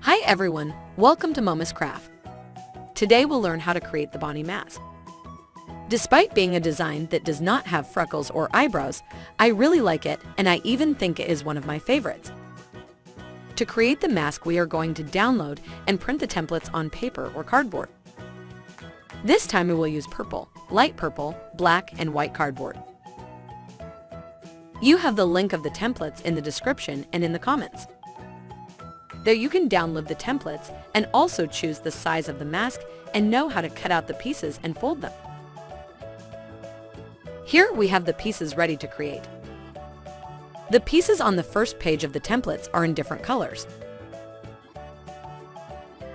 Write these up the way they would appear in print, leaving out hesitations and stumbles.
Hi everyone, welcome to Momuscraft. Today we'll learn how to create the Bonnie mask. Despite being a design that does not have freckles or eyebrows, I really like it and I even think it is one of my favorites. To create the mask, we are going to download and print the templates on paper or cardboard. This time we will use purple, light purple, black, and white cardboard. You have the link of the templates in the description and in the comments. There you can download the templates and also choose the size of the mask and know how to cut out the pieces and fold them. Here we have the pieces ready to create. The pieces on the first page of the templates are in different colors.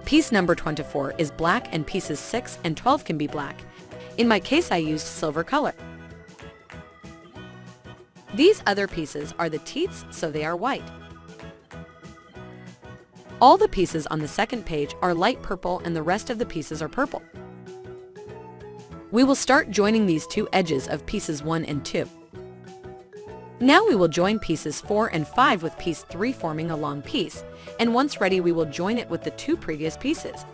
Piece number 24 is black and pieces 6 and 12 can be black. In my case I used silver color. These other pieces are the teeth, so they are white. All the pieces on the second page are light purple and the rest of the pieces are purple. We will start joining these two edges of pieces 1 and 2. Now we will join pieces 4 and 5 with piece 3 forming a long piece, and once ready we will join it with the two previous pieces.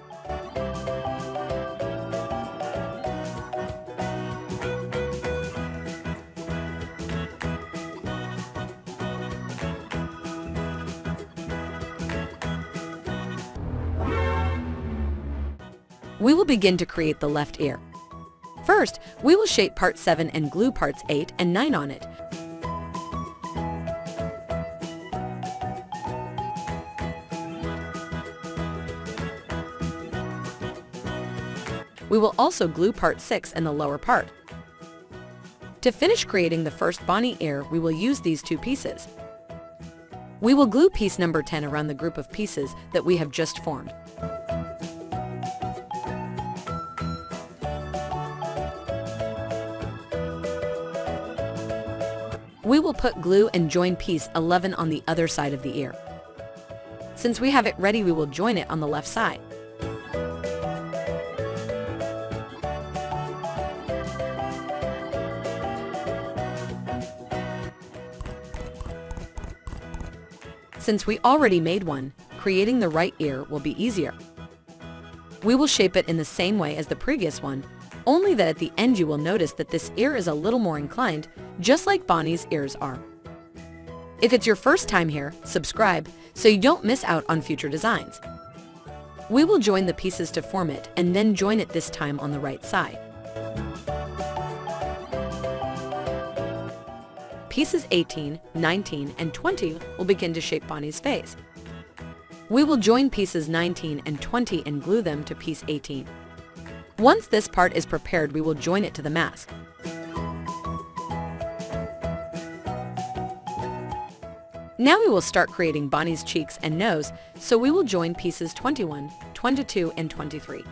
We will begin to create the left ear. First, we will shape part 7 and glue parts 8 and 9 on it. We will also glue part 6 and the lower part. To finish creating the first Bonnie ear, we will use these two pieces. We will glue piece number 10 around the group of pieces that we have just formed. We will put glue and join piece 11 on the other side of the ear. Since we have it ready, we will join it on the left side. Since we already made one, creating the right ear will be easier. We will shape it in the same way as the previous one, only that at the end you will notice that this ear is a little more inclined, just like Bonnie's ears are. If it's your first time here, subscribe so you don't miss out on future designs. We will join the pieces to form it and then join it this time on the right side. Pieces 18, 19, and 20 will begin to shape Bonnie's face. We will join pieces 19 and 20 and glue them to piece 18. Once this part is prepared, we will join it to the mask. Now we will start creating Bonnie's cheeks and nose, so we will join pieces 21, 22, and 23.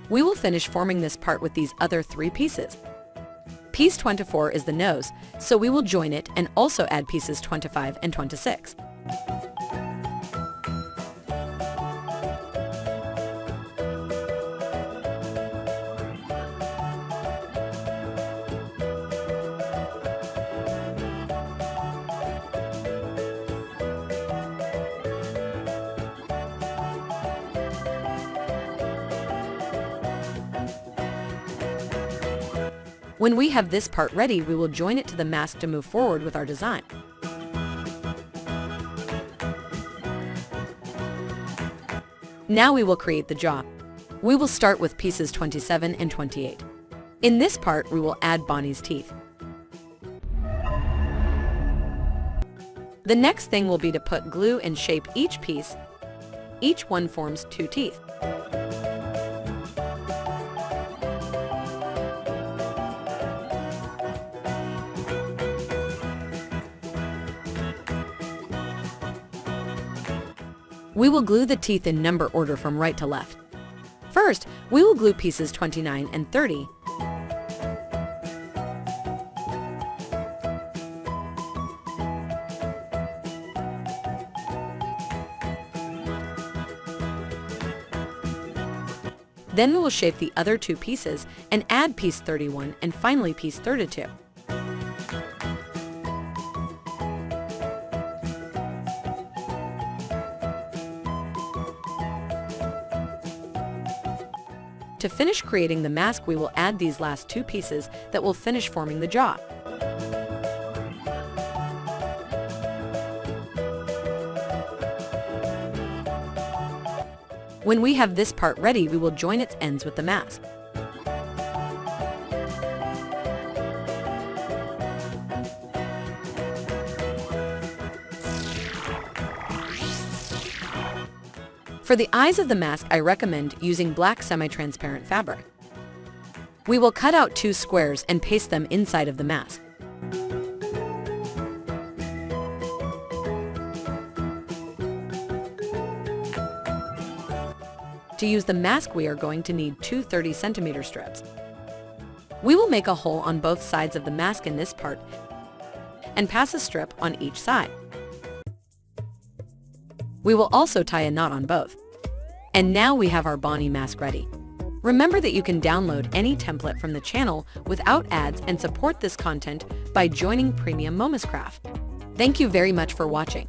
We will finish forming this part with these other three pieces. Piece 24 is the nose, so we will join it and also add pieces 25 and 26. When we have this part ready, we will join it to the mask to move forward with our design. Now we will create the jaw. We will start with pieces 27 and 28. In this part, we will add Bonnie's teeth. The next thing will be to put glue and shape each piece. Each one forms two teeth. We will glue the teeth in number order from right to left. First, we will glue pieces 29 and 30. Then we will shape the other two pieces and add piece 31 and finally piece 32. To finish creating the mask, we will add these last two pieces that will finish forming the jaw. When we have this part ready, we will join its ends with the mask. For the eyes of the mask, I recommend using black semi-transparent fabric. We will cut out 2 squares and paste them inside of the mask. To use the mask, we are going to need 2 30cm strips. We will make a hole on both sides of the mask in this part and pass a strip on each side. We will also tie a knot on both. And now we have our Bonnie mask ready. Remember that you can download any template from the channel without ads and support this content by joining Premium Momuscraft. Thank you very much for watching.